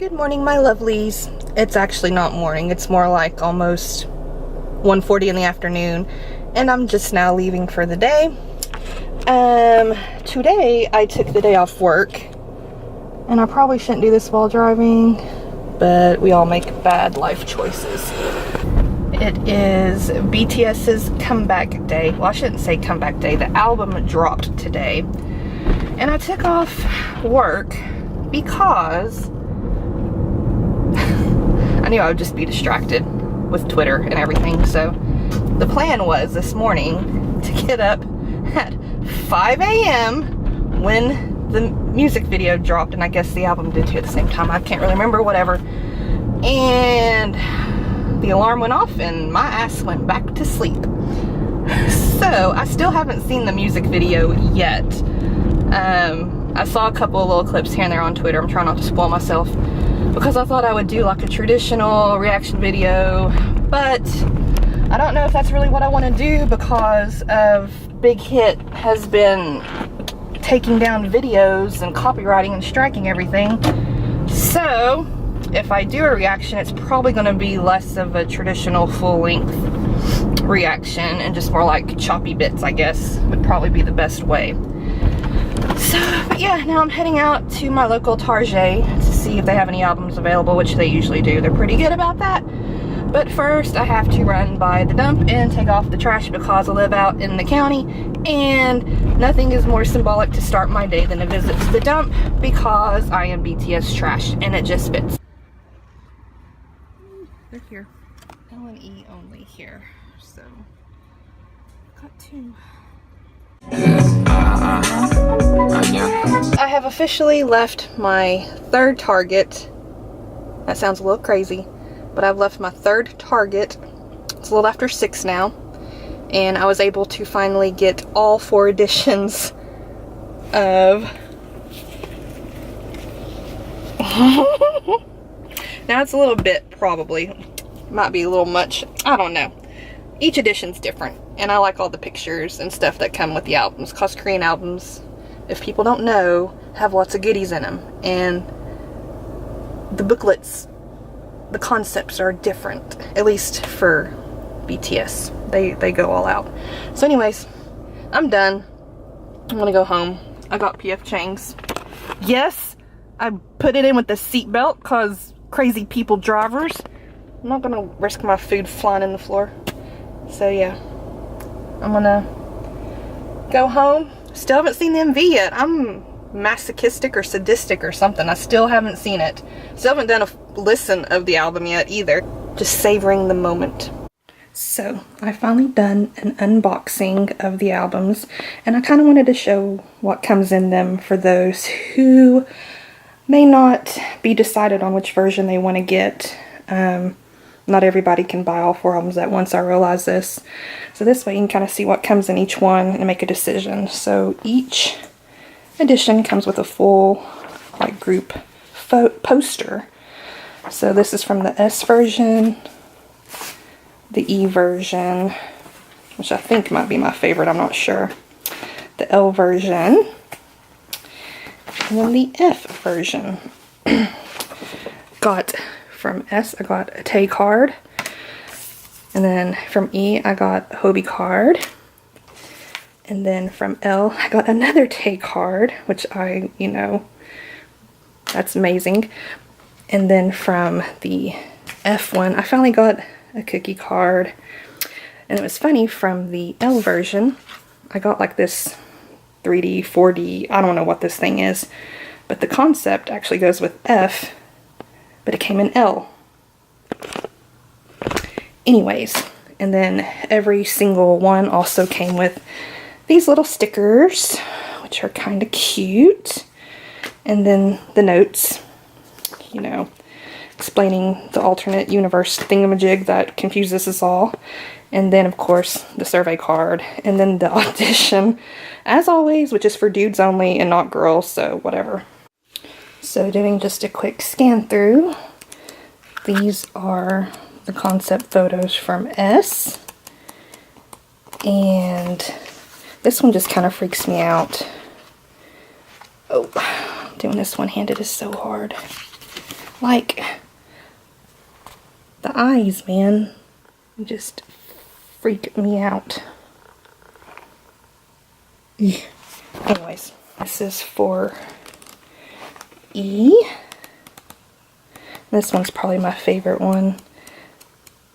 Good morning, my lovelies. It's actually not morning, it's more like almost 1:40 in the afternoon, and I'm just now leaving for the day. Today I took the day off work, and I probably shouldn't do this while driving, but we all make bad life choices. It is BTS's comeback day. Well, I shouldn't say comeback day. The album dropped today, and I took off work because I knew I would just be distracted with Twitter and everything. So the plan was this morning to get up at 5 a.m. when the music video dropped, and I guess the album did too at the same time. I can't really remember, whatever. And the alarm went off and my ass went back to sleep. So I still haven't seen the music video yet. I saw a couple of little clips here and there on Twitter. I'm trying not to spoil myself because I thought I would do like a traditional reaction video, but I don't know if that's really what I want to do because of Big Hit has been taking down videos and copywriting and striking everything. So if I do a reaction, it's probably going to be less of a traditional full-length reaction and just more like choppy bits, I guess, would probably be the best way. So, but yeah, now I'm heading out to my local Target to see if they have any albums available, which they usually do. They're pretty good about that. But first, I have to run by the dump and take off the trash because I live out in the county, and nothing is more symbolic to start my day than a visit to the dump because I am BTS trash, and it just fits. They're here. L and E only here, so got two. I have officially left my third Target. That sounds a little crazy, but I've left my third Target. It's a little after 6 now, and I was able to finally get all 4 editions of now it's a little bit, probably might be a little much, I don't know. Each edition's different, and I like all the pictures and stuff that come with the albums, because Korean albums, if people don't know, have lots of goodies in them, and the booklets, the concepts are different, at least for BTS. They go all out. So anyways, I'm done. I'm gonna go home. I got PF Chang's. Yes, I put it in with the seatbelt because crazy people drivers. I'm not gonna risk my food flying in the floor. So yeah, I'm gonna go home. Still haven't seen the MV yet. I'm masochistic or sadistic or something. I still haven't seen it. Still haven't done a listen of the album yet either. Just savoring the moment. So I finally done an unboxing of the albums, and I kind of wanted to show what comes in them for those who may not be decided on which version they want to get. Not everybody can buy all 4 albums at once, I realize this. So this way you can kind of see what comes in each one and make a decision. So each edition comes with a full like group poster. So this is from the S version, the E version, which I think might be my favorite, I'm not sure, the L version, and then the F version. From S, I got a Tay card, and then from E, I got a Hobie card, and then from L, I got another Tay card, which that's amazing. And then from the F one, I finally got a cookie card, and it was funny, from the L version, I got like this 3D, 4D, I don't know what this thing is, but the concept actually goes with F, but it came in L. Anyways, and then every single one also came with these little stickers, which are kind of cute. And then the notes, explaining the alternate universe thingamajig that confuses us all. And then, of course, the survey card. And then the audition, as always, which is for dudes only and not girls, so whatever. So doing just a quick scan through, these are the concept photos from S, and this one just kind of freaks me out. Oh, doing this one-handed is so hard. Like, the eyes, man, just freak me out. Anyways, this is for E. This one's probably my favorite one.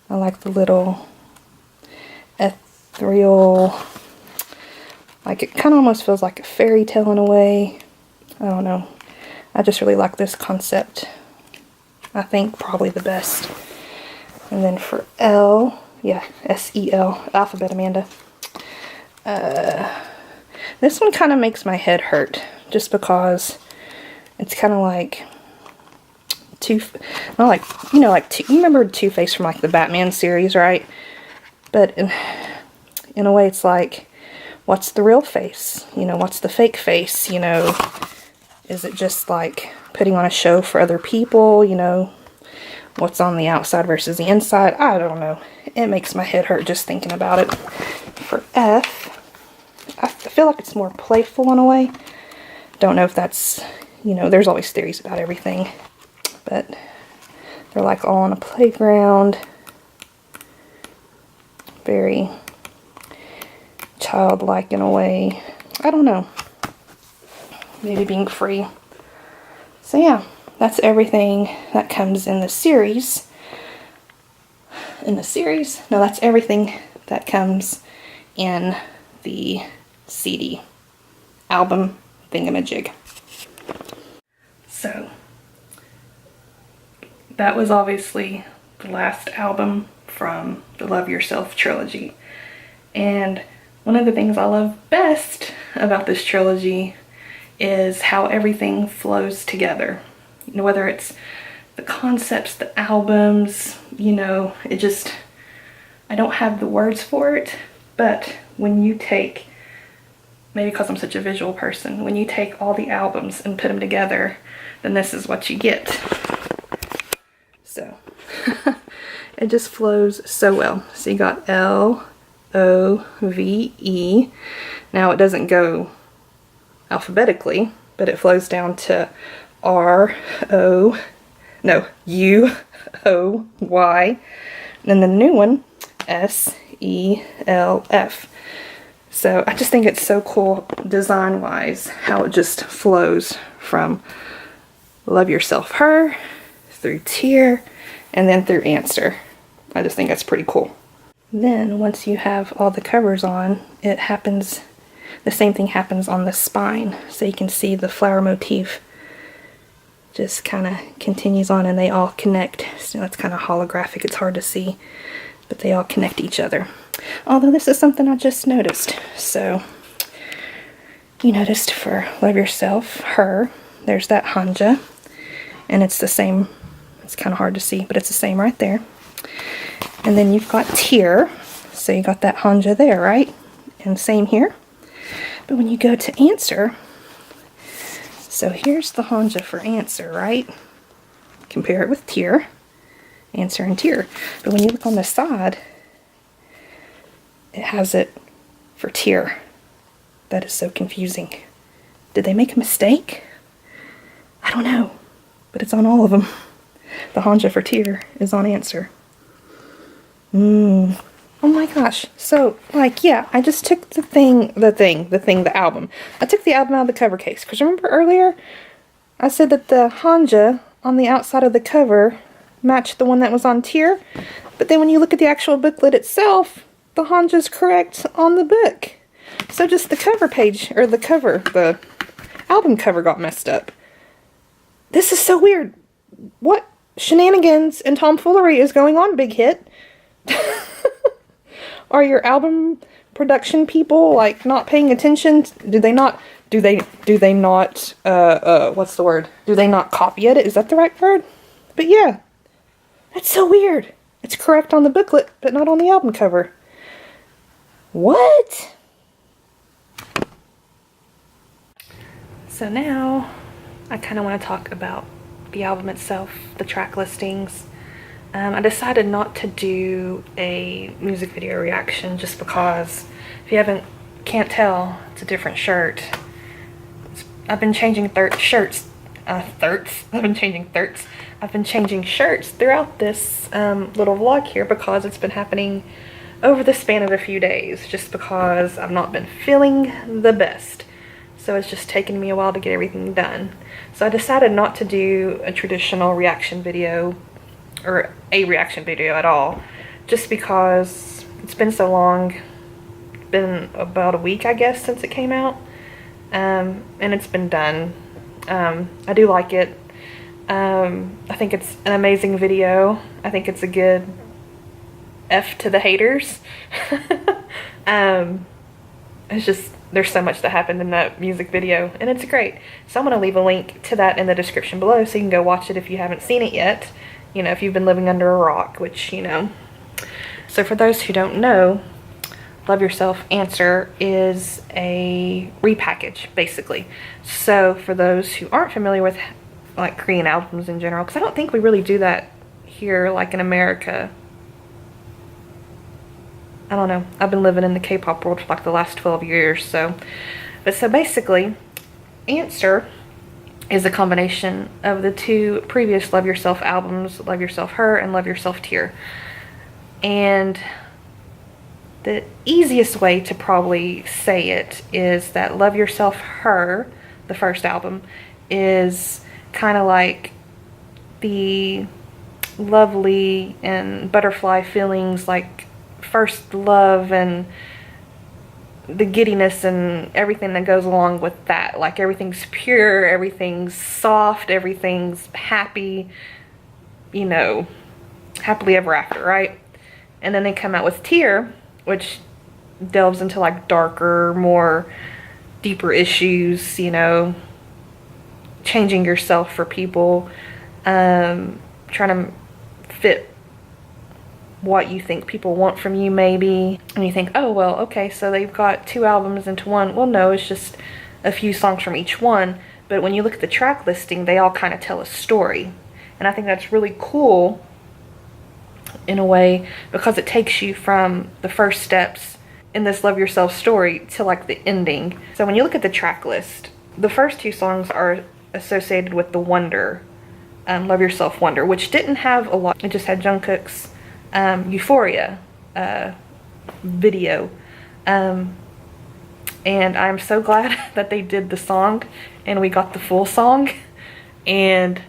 I like the little ethereal, like it kind of almost feels like a fairy tale in a way. I don't know. I just really like this concept. I think probably the best. And then for L, yeah, S-E-L, alphabet Amanda. This one kind of makes my head hurt just because it's kind of like you remember Two-Face from like the Batman series, right? But in a way it's like, what's the real face? You know, what's the fake face? You know, is it just like putting on a show for other people? You know, what's on the outside versus the inside? I don't know. It makes my head hurt just thinking about it. For F, I feel like it's more playful in a way. Don't know if that's, you know, there's always theories about everything. But they're like all on a playground. Very childlike in a way. I don't know. Maybe being free. So yeah, that's everything that comes in the series. No, that's everything that comes in the CD album thingamajig. So that was obviously the last album from the Love Yourself trilogy. And one of the things I love best about this trilogy is how everything flows together. You know, whether it's the concepts, the albums, you know, it just, I don't have the words for it, but when you take, maybe because I'm such a visual person, when you take all the albums and put them together, then this is what you get. So, it just flows so well. So you got L-O-V-E. Now it doesn't go alphabetically, but it flows down to U-O-Y. And then the new one, S-E-L-F. So I just think it's so cool design-wise how it just flows from Love Yourself Her through Tear and then through Answer. I just think that's pretty cool. Then once you have all the covers on, it happens, the same thing happens on the spine. So you can see the flower motif just kind of continues on and they all connect. So it's kind of holographic, it's hard to see, but they all connect each other. Although this is something I just noticed. So you noticed for Love Yourself Her, there's that hanja, and it's the same. It's kind of hard to see, but it's the same right there. And then you've got Tear, so you got that hanja there, right? And same here. But when you go to Answer, so here's the hanja for Answer, right? Compare it with Tear, Answer and Tear. But when you look on the side, it has it for Tear. That is so confusing. Did they make a mistake? I don't know, but it's on all of them. The hanja for Tear is on Answer. Oh my gosh. So, like, yeah, I just took the album. I took the album out of the cover case. Because remember earlier, I said that the hanja on the outside of the cover matched the one that was on Tear. But then when you look at the actual booklet itself, the hanja's correct on the book. So just the cover page, or the album cover got messed up. This is so weird. What shenanigans and tomfoolery is going on, Big Hit? Are your album production people like not paying attention? Do they not what's the word? Do they not copy it? Is that the right word? But yeah, that's so weird. It's correct on the booklet, but not on the album cover. What? So now I kind of want to talk about the album itself, the track listings. I decided not to do a music video reaction just because, if you can't tell, it's a different shirt. I've been changing shirts. I've been changing I've been changing shirts throughout this little vlog here because it's been happening over the span of a few days, just because I've not been feeling the best. So it's just taken me a while to get everything done. So I decided not to do a traditional reaction video, or a reaction video at all, just because it's been so long. It's been about a week, I guess, since it came out, and it's been done. I do like it. I think it's an amazing video. I think it's a good F to the haters. It's just, there's so much that happened in that music video, and it's great. So I'm going to leave a link to that in the description below so you can go watch it if you haven't seen it yet. You know, if you've been living under a rock, which, you know. So for those who don't know, Love Yourself Answer is a repackage, basically. So for those who aren't familiar with like Korean albums in general, because I don't think we really do that here, like in America. I don't know. I've been living in the K-pop world for like the last 12 years, so. But so basically, Answer is a combination of the two previous Love Yourself albums, Love Yourself Her and Love Yourself Tear. And the easiest way to probably say it is that Love Yourself Her, the first album, is kind of like the lovely and butterfly feelings, like first love and the giddiness and everything that goes along with that. Like everything's pure, everything's soft, everything's happy, you know, happily ever after, right? And then they come out with Tear, which delves into like darker, more deeper issues, you know, changing yourself for people, trying to fit what you think people want from you, maybe. And you think, oh well, okay, so they've got two albums into one. Well, no, it's just a few songs from each one. But when you look at the track listing, they all kind of tell a story, and I think that's really cool in a way, because it takes you from the first steps in this Love Yourself story to like the ending. So when you look at the track list, the first two songs are associated with the Wonder, Love Yourself Wonder, which didn't have a lot. It just had Jungkook's Euphoria video, and I'm so glad that they did the song and we got the full song. And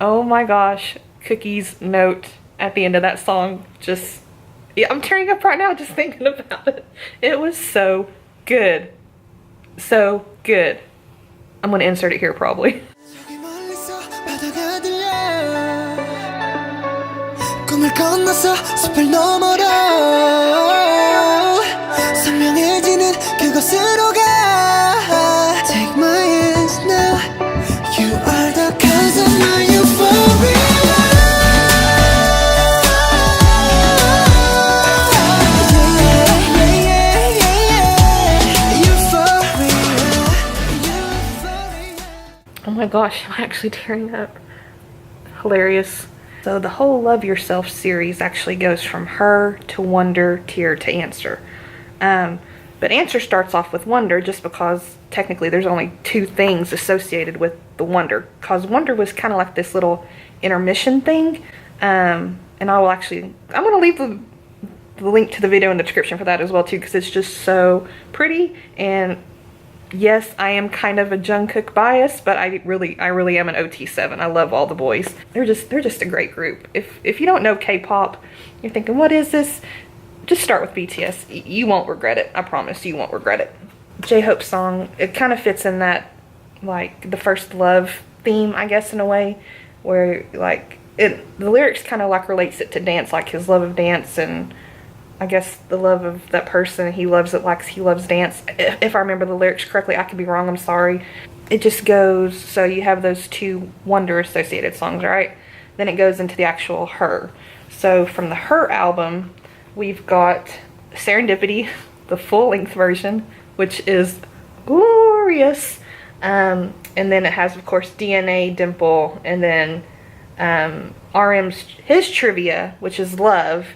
oh my gosh, Cookie's note at the end of that song, just, yeah, I'm tearing up right now just thinking about it. It was so good, so good. I'm gonna insert it here probably. 꿈을 건너서 숲을 넘어로 선명해지는 그곳으로 가. Take my hands now. You are the cause of my euphoria. Oh my gosh, I'm actually tearing up. Hilarious. So the whole Love Yourself series actually goes from Her to Wonder, Tear to Answer. But Answer starts off with Wonder just because technically there's only two things associated with the Wonder. Because Wonder was kind of like this little intermission thing. And I will actually, I'm going to leave the link to the video in the description for that as well too, because it's just so pretty. And yes, I am kind of a Jungkook bias, but I really am an OT7. I love all the boys. They're just a great group. If you don't know K-pop, you're thinking, what is this? Just start with BTS. You won't regret it. I promise you won't regret it. J-Hope's song, it kind of fits in that, like, the first love theme, I guess, in a way, where, like, the lyrics kind of, like, relates it to dance, like his love of dance, and I guess the love of that person he loves it like he loves dance. If I remember the lyrics correctly, I could be wrong, I'm sorry. It just goes, so you have those two Wonder associated songs, right? Then it goes into the actual Her. So from the Her album, we've got Serendipity, the full-length version, which is glorious. And then it has, of course, DNA, Dimple, and then his Trivia, which is Love.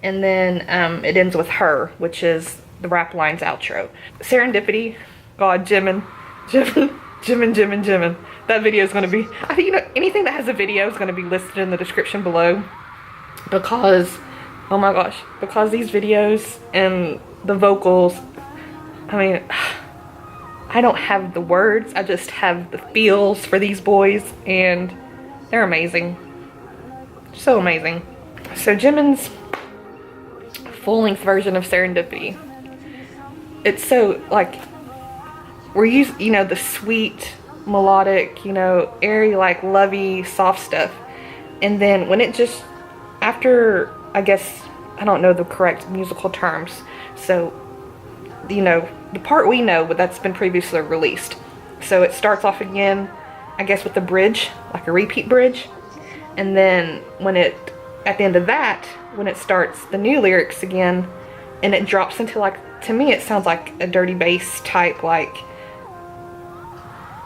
And then it ends with Her, which is the rap lines outro. Serendipity, God, Jimin. That video is going to be, I think, you know, anything that has a video is going to be listed in the description below, because, oh my gosh, because these videos and the vocals, I mean, I don't have the words, I just have the feels for these boys, and they're amazing. So amazing. So Jimin's full-length version of Serendipity, it's so, like, we're used, you know, the sweet, melodic, you know, airy, like, lovey, soft stuff. And then when it just, after, I guess, I don't know the correct musical terms, so, you know, the part we know, but that's been previously released. So it starts off again, I guess, with the bridge, like a repeat bridge. And then when it, at the end of that, when it starts the new lyrics again, and it drops into, like, to me it sounds like a dirty bass type, like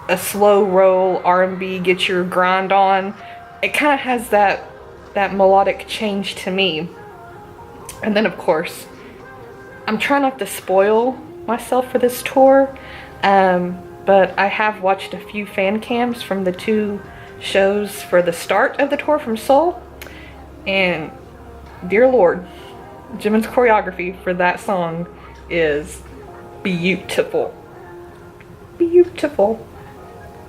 a slow roll R&B, get your grind on. It kind of has that melodic change to me. And then of course, I'm trying not to spoil myself for this tour, but I have watched a few fan cams from the 2 shows for the start of the tour from Seoul, and dear Lord, Jimin's choreography for that song is beautiful. Beautiful.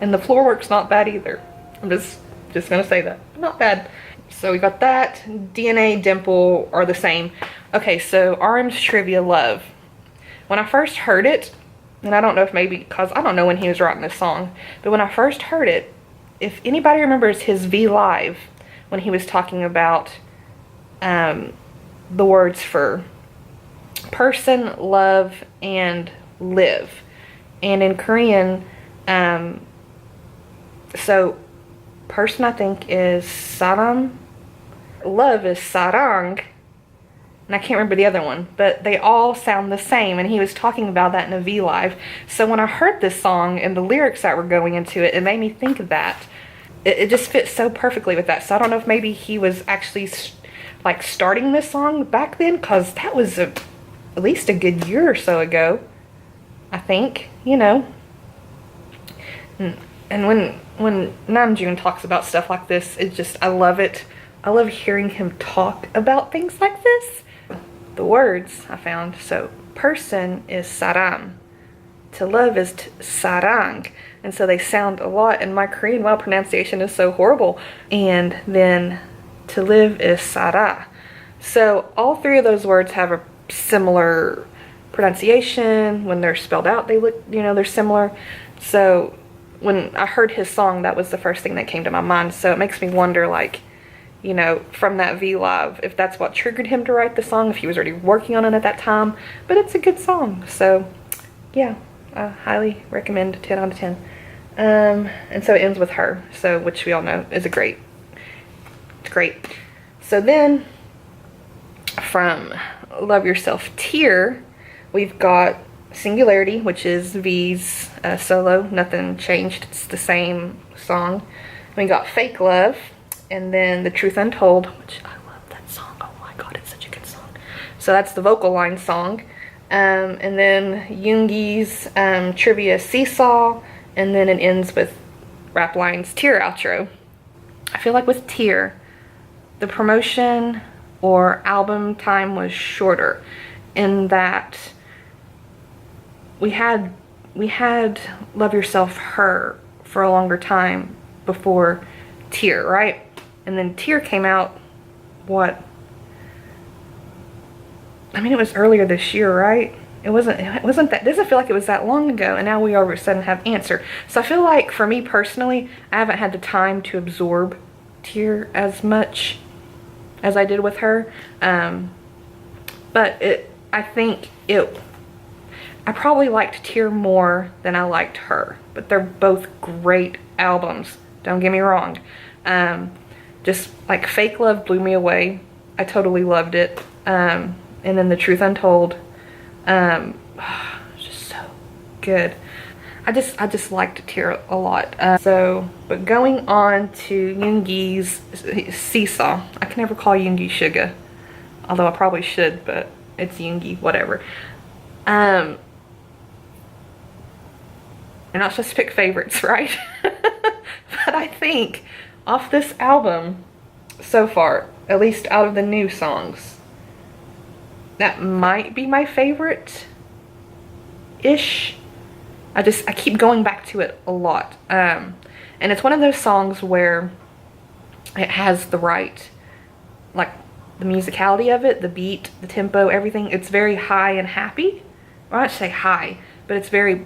And the floor work's not bad either. I'm just gonna say that. Not bad. So we got that. DNA, Dimple are the same. Okay, so RM's Trivia Love. When I first heard it, and I don't know if maybe because I don't know when he was writing this song, but when I first heard it, if anybody remembers his V Live, when he was talking about the words for person, love, and live. And in Korean, so person I think is sarang, love is sarang, and I can't remember the other one, but they all sound the same, and he was talking about that in a V Live. So when I heard this song and the lyrics that were going into it, it made me think of that. It just fits so perfectly with that. So I don't know if maybe he was actually like starting this song back then, because that was at least a good year or so ago, I think, you know. And when Namjoon talks about stuff like this, it's just, I love it. I love hearing him talk about things like this. The words I found, so person is saram, to love is sarang, and so they sound a lot, and my Korean pronunciation is so horrible. And then to live is sara. So all 3 of those words have a similar pronunciation. When they're spelled out, they look, you know, they're similar. So when I heard his song, that was the first thing that came to my mind. So it makes me wonder, like, you know, from that V Live, if that's what triggered him to write the song, if he was already working on it at that time. But it's a good song, so yeah, I highly recommend. 10 out of 10. And so it ends with her, so, which we all know is it's great. So then from Love Yourself Tear, we've got Singularity, which is V's solo. Nothing changed, it's the same song. We got Fake Love, and then The Truth Untold, which I love that song. Oh my god, it's such a good song. So that's the vocal line song. And then Yoongi's Trivia Seesaw, and then it ends with Rap Line's Tear outro. I feel like with Tear, the promotion or album time was shorter, in that we had Love Yourself Her for a longer time before Tear, right? And then Tear came out, what? I mean, it was earlier this year, right? It wasn't that, it doesn't feel like it was that long ago, and now we all of a sudden have Answer. So I feel like, for me personally, I haven't had the time to absorb Tear as much as I did with her. But I probably liked Tear more than I liked Her. But they're both great albums, don't get me wrong. Just like Fake Love blew me away. I totally loved it. And then The Truth Untold, just so good. I just liked Tear a lot. But going on to Yoongi's Seesaw. I can never call Yoongi Suga, although I probably should, but it's Yoongi, whatever. You're not supposed to pick favorites, right? But I think off this album so far, at least out of the new songs, that might be my favorite ish. I keep going back to it a lot. And it's one of those songs where it has the right, like, the musicality of it, the beat, the tempo, everything. It's very high and happy. Well, I don't say high, but it's very,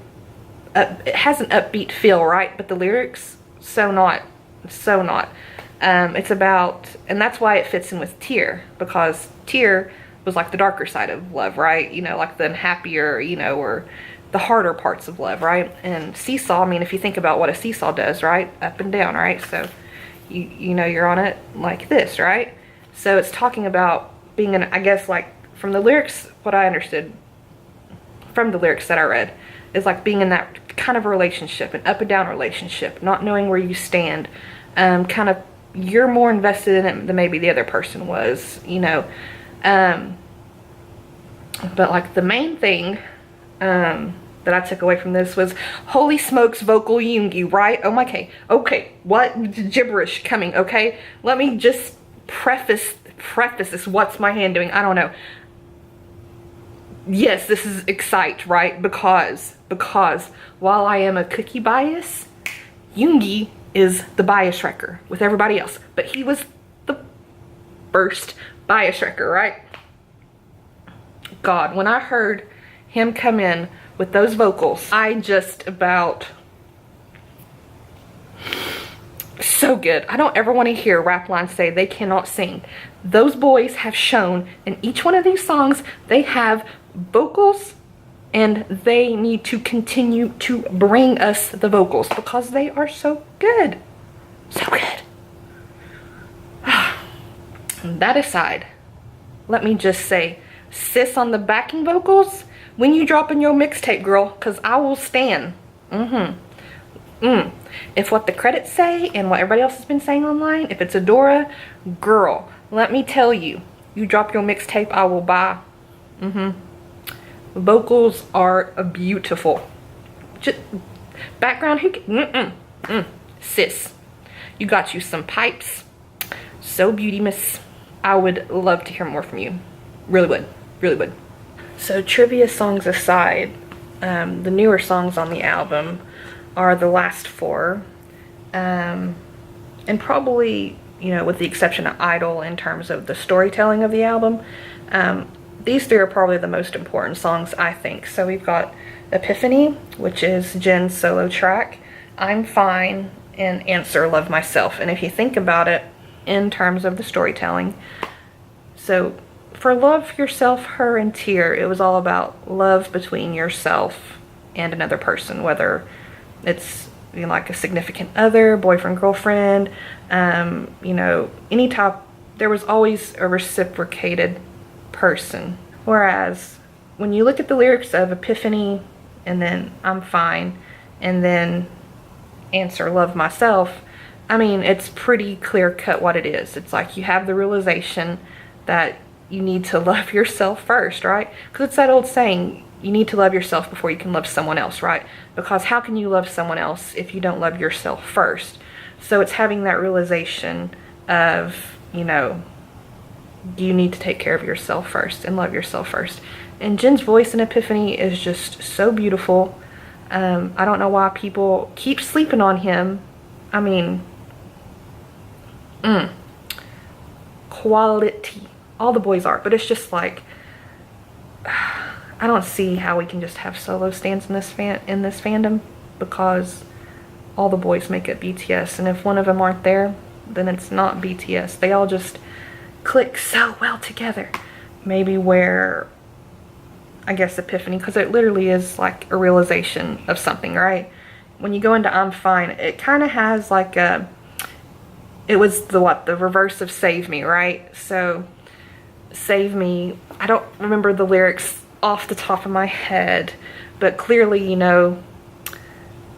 it has an upbeat feel, right? But the lyrics, so not. It's about, and that's why it fits in with Tear, because Tear was like the darker side of love, right? You know, like the unhappier, you know, or the harder parts of love, right? And Seesaw, I mean, if you think about what a seesaw does, right? Up and down, right? So, you know, you're on it like this, right? So it's talking about being in, I guess, like, from the lyrics, what I understood from the lyrics that I read, is like being in that kind of relationship, an up and down relationship, not knowing where you stand, kind of, you're more invested in it than maybe the other person was, you know. But like the main thing that I took away from this was, holy smokes, vocal Yoongi, right? Oh my, okay, what gibberish coming, okay? Let me just preface this. What's my hand doing? I don't know. Yes, this is excite, right? Because while I am a cookie bias, Yoongi is the bias wrecker with everybody else, but he was the first bias wrecker, right? God, when I heard him come in with those vocals, I just about, so good. I don't ever want to hear rap lines say they cannot sing. Those boys have shown in each one of these songs they have vocals, and they need to continue to bring us the vocals because they are so good. So good. That aside, let me just say, sis on the backing vocals, when you drop in your mixtape, girl, because I will stand. If what the credits say and what everybody else has been saying online, if it's Adora, girl, let me tell you, you drop your mixtape, I will buy. Vocals are beautiful. Just background, sis, you got you some pipes. So beauty, miss. I would love to hear more from you. Really would. So trivia songs aside, the newer songs on the album are the last four, and probably, you know, with the exception of Idol in terms of the storytelling of the album, these three are probably the most important songs, I think. So we've got Epiphany, which is Jin's solo track, I'm Fine, and Answer, Love Myself. And if you think about it in terms of the storytelling, so for Love Yourself, Her, and Tear, it was all about love between yourself and another person, whether it's, you know, like a significant other, boyfriend, girlfriend, you know, any type. There was always a reciprocated person. Whereas when you look at the lyrics of Epiphany, and then I'm Fine, and then Answer, Love Myself, I mean, it's pretty clear cut what it is. It's like you have the realization that you need to love yourself first, right? Because it's that old saying, you need to love yourself before you can love someone else, right? Because how can you love someone else if you don't love yourself first? So it's having that realization of, you know, you need to take care of yourself first and love yourself first. And Jin's voice in Epiphany is just so beautiful. I don't know why people keep sleeping on him. I mean, quality. All the boys are, but it's just like, I don't see how we can just have solo stands in this fandom, because all the boys make it BTS, and if one of them aren't there, then it's not BTS. They all just click so well together. Maybe where, I guess, Epiphany, because it literally is like a realization of something, right? When you go into I'm Fine, it kind of has like a, it was the reverse of Save Me, right? So Save Me, I don't remember the lyrics off the top of my head, but clearly, you know,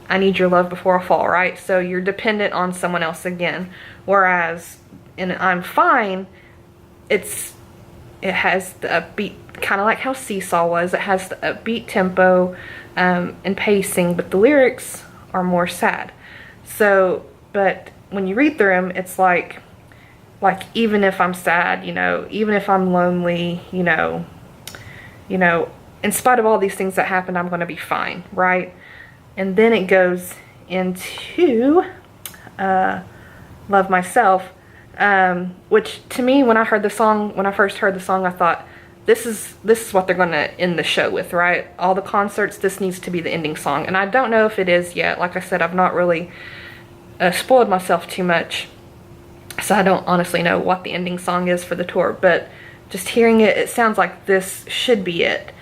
I need your love before I fall, right? So you're dependent on someone else again. Whereas in I'm Fine, it has the upbeat, kind of like how Seesaw was. It has the upbeat tempo and pacing, but the lyrics are more sad. So but when you read through them, it's like even if I'm sad, you know, even if I'm lonely, you know, in spite of all these things that happen, I'm going to be fine, right? And then it goes into Love Myself, which to me, when I first heard the song, I thought, this is what they're going to end the show with, right? All the concerts, this needs to be the ending song. And I don't know if it is yet. Like I said, I've not really spoiled myself too much, so I don't honestly know what the ending song is for the tour, but just hearing it, it sounds like this should be it.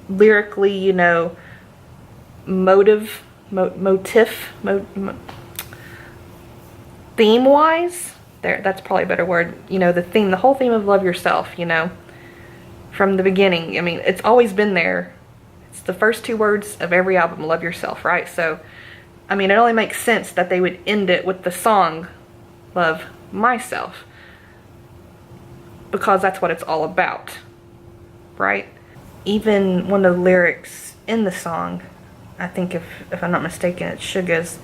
Lyrically, you know, theme-wise, that's probably a better word, you know, the whole theme of Love Yourself, you know, from the beginning. I mean, it's always been there. It's the first two words of every album, Love Yourself, right? So, I mean, it only makes sense that they would end it with the song Love Myself, because that's what it's all about, right? Even one of the lyrics in the song, I think if I'm not mistaken, it's Suga's,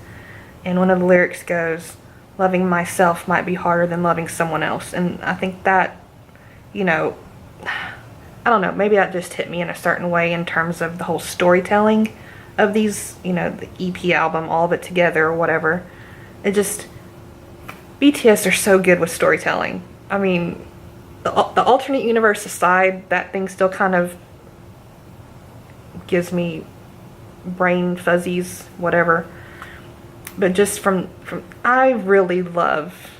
and one of the lyrics goes, loving myself might be harder than loving someone else. And I think that, you know, I don't know, maybe that just hit me in a certain way in terms of the whole storytelling of these, you know, the EP album, all of it together or whatever. It just, BTS are so good with storytelling. I mean, the alternate universe aside, that thing still kind of gives me brain fuzzies, whatever. But just from I really love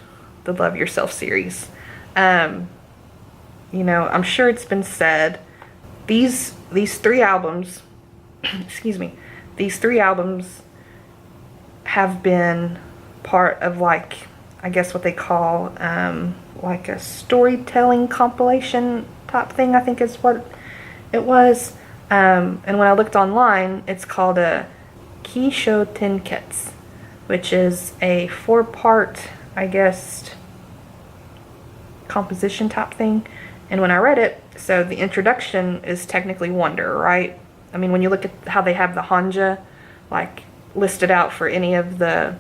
the Love Yourself series. You know, I'm sure it's been said, these three albums, excuse me, these three albums have been part of, like, I guess what they call like a storytelling compilation type thing, I think is what it was. And when I looked online, it's called a Kisho Tenketsu, which is a 4-part, I guess, composition type thing. And when I read it, so the introduction is technically Wonder, right? I mean, when you look at how they have the Hanja, like, listed out for any of the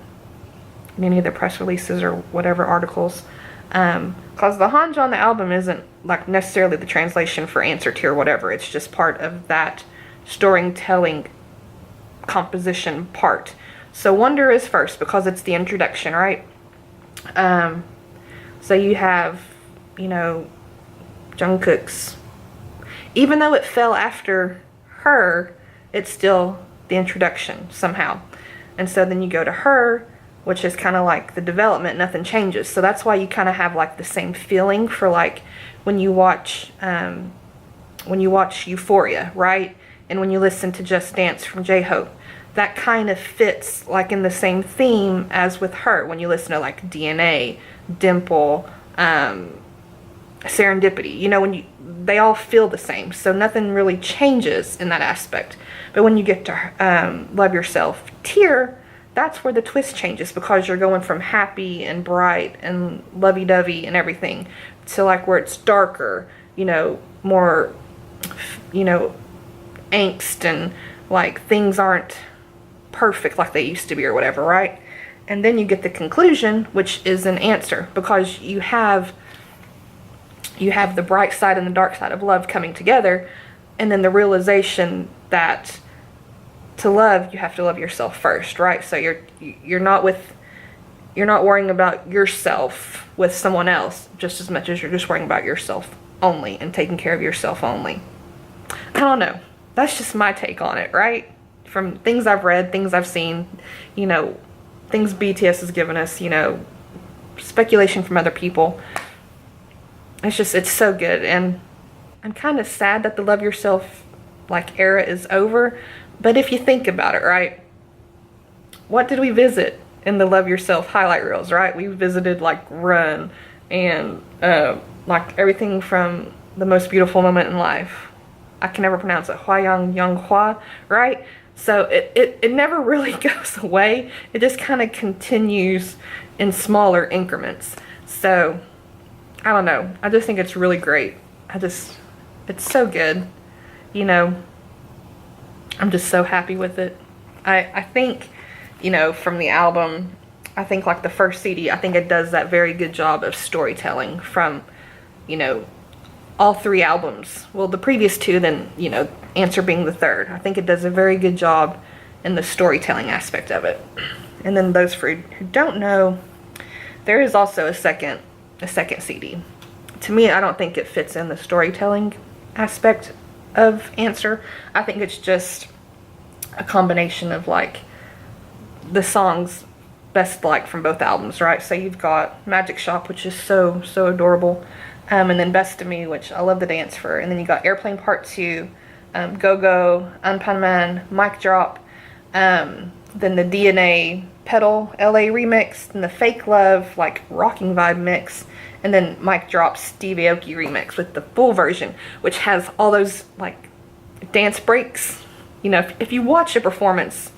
press releases or whatever articles, because the Hanja on the album isn't, like, necessarily the translation for answer to or whatever. It's just part of that storytelling composition part. So Wonder is first because it's the introduction, right? So you have, you know, Jungkook's, even though it fell after Her, it's still the introduction somehow. And so then you go to Her, which is kind of like the development, nothing changes. So that's why you kind of have, like, the same feeling for, like, when you watch Euphoria, right? And when you listen to Just Dance from J-Hope, that kind of fits, like, in the same theme as with Her. When you listen to, like, DNA, Dimple, Serendipity, you know, they all feel the same. So nothing really changes in that aspect. But when you get to Love Yourself, Tear, that's where the twist changes, because you're going from happy and bright and lovey-dovey and everything to, like, where it's darker, you know, more, you know, angst, and, like, things aren't perfect like they used to be or whatever, right? And then you get the conclusion, which is an answer, because you have the bright side and the dark side of love coming together, and then the realization that to love, you have to love yourself first, right? So you're not worrying about yourself with someone else just as much as you're just worrying about yourself only and taking care of yourself only. I don't know. That's just my take on it, right? From things I've read, things I've seen, you know, things BTS has given us, you know, speculation from other people. It's so good. And I'm kind of sad that the Love Yourself, like, era is over. But if you think about it, right, what did we visit in the Love Yourself highlight reels, right? We visited, like, Run and like everything from The Most Beautiful Moment in Life. I can never pronounce it. Hwayang Young Hwa, right? So it never really goes away. It just kind of continues in smaller increments. So I don't know. I just think it's really great. It's so good. You know, I'm just so happy with it. I think, you know, from the album. I think like the first CD, I think it does that very good job of storytelling from, you know, all 3 albums. Well, the previous 2, then, you know, Answer being the 3rd. I think it does a very good job in the storytelling aspect of it. And then those who don't know, there is also a second CD. To me, I don't think it fits in the storytelling aspect of Answer. I think it's just a combination of like the songs best liked from both albums, right? So you've got Magic Shop, which is so adorable, and then Best of Me, which I love the dance for, and then you got Airplane Part 2, Go Go, Unpan Man, Mic Drop, then the DNA Pedal LA remix, and the Fake Love like rocking vibe mix, and then Mic Drop's Steve Aoki remix with the full version, which has all those like dance breaks. You know, if you watch a performance,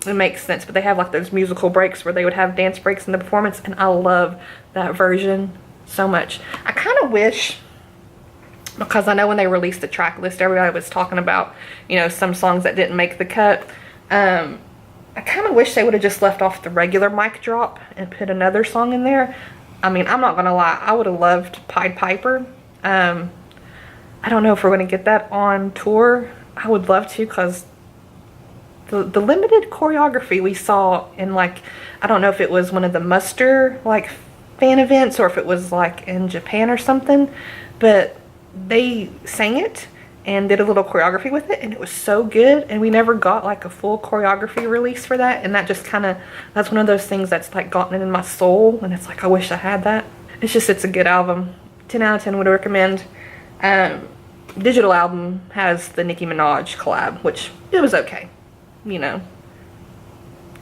it makes sense, but they have like those musical breaks where they would have dance breaks in the performance, and I love that version so much. I kind of wish, because I know when they released the track list, everybody was talking about, you know, some songs that didn't make the cut. I kind of wish they would have just left off the regular Mic Drop and put another song in there. I mean, I'm not gonna lie, I would have loved Pied Piper. I don't know if we're gonna get that on tour. I would love to, because the limited choreography we saw in, like, I don't know if it was one of the Muster like fan events or if it was like in Japan or something, but they sang it and did a little choreography with it, and it was so good, and we never got like a full choreography release for that, and that just kind of, that's one of those things that's like gotten in my soul, and it's like I wish I had that. It's a good album. 10 out of 10 would recommend. Digital album has the Nicki Minaj collab, which it was okay. You know,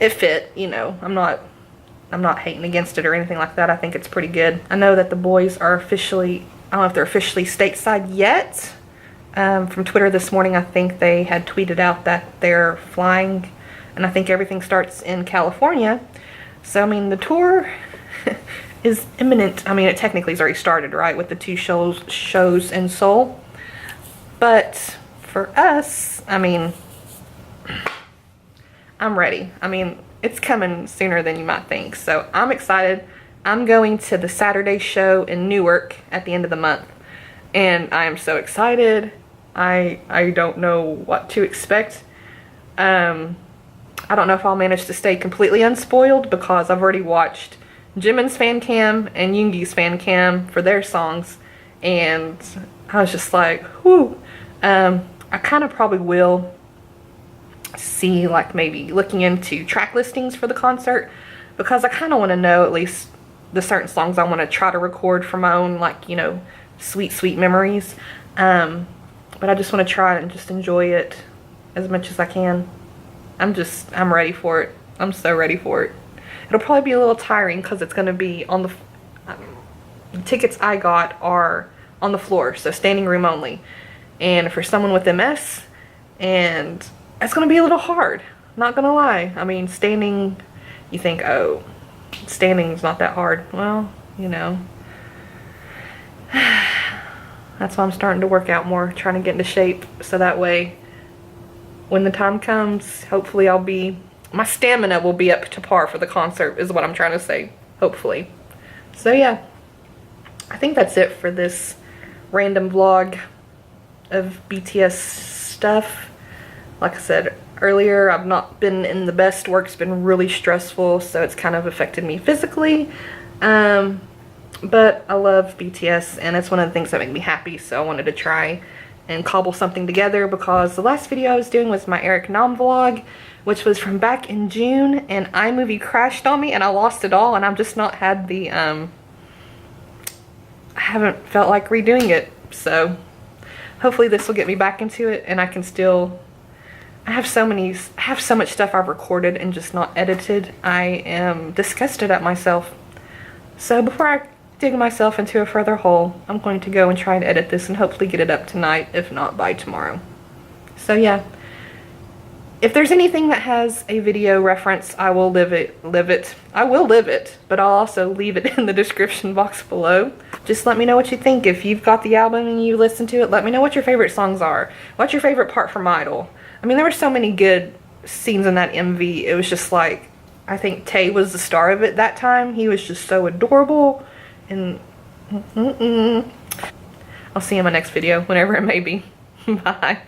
it fit, you know, I'm not hating against it or anything like that. I think it's pretty good. I know that the boys are officially, I don't know if they're officially stateside yet. From Twitter this morning, I think they had tweeted out that they're flying, and I think everything starts in California. So, I mean, the tour is imminent. I mean, it technically has already started, right, with the 2 shows in Seoul. But for us, I mean, I'm ready. I mean, it's coming sooner than you might think. So I'm excited. I'm going to the Saturday show in Newark at the end of the month, and I am so excited. I don't know what to expect. I don't know if I'll manage to stay completely unspoiled, because I've already watched Jimin's fan cam and Yoongi's fan cam for their songs, and I was just like, whew. I kind of probably will see, like, maybe looking into track listings for the concert, because I kind of want to know at least the certain songs I want to try to record for my own, like, you know, sweet memories. But I just want to try it and just enjoy it as much as I can. I'm ready for it. I'm so ready for it. It'll probably be a little tiring, because it's going to be on the tickets I got are on the floor, so standing room only. And for someone with MS, and it's going to be a little hard, not going to lie. I mean, standing, you think, oh, standing's not that hard. Well, you know, that's why I'm starting to work out more, trying to get into shape, so that way when the time comes, hopefully my stamina will be up to par for the concert, is what I'm trying to say, hopefully. So yeah, I think that's it for this random vlog of BTS stuff. Like I said earlier, I've not been in the best. Work's been really stressful, so it's kind of affected me physically. But I love BTS, and it's one of the things that make me happy, so I wanted to try and cobble something together, because the last video I was doing was my Eric Nam vlog, which was from back in June, and iMovie crashed on me and I lost it all, and I've just not had the I haven't felt like redoing it. So hopefully this will get me back into it, and I can still, I have so much stuff I've recorded and just not edited. I am disgusted at myself. So before I dig myself into a further hole, I'm going to go and try and edit this and hopefully get it up tonight, if not by tomorrow. So yeah, if there's anything that has a video reference, I will live it, but I'll also leave it in the description box below. Just let me know what you think. If you've got the album and you listen to it, let me know what your favorite songs are. What's your favorite part from Idol? I mean, there were so many good scenes in that MV. It was just like, I think Tay was the star of it that time. He was just so adorable. And I'll see you in my next video, whenever it may be. Bye.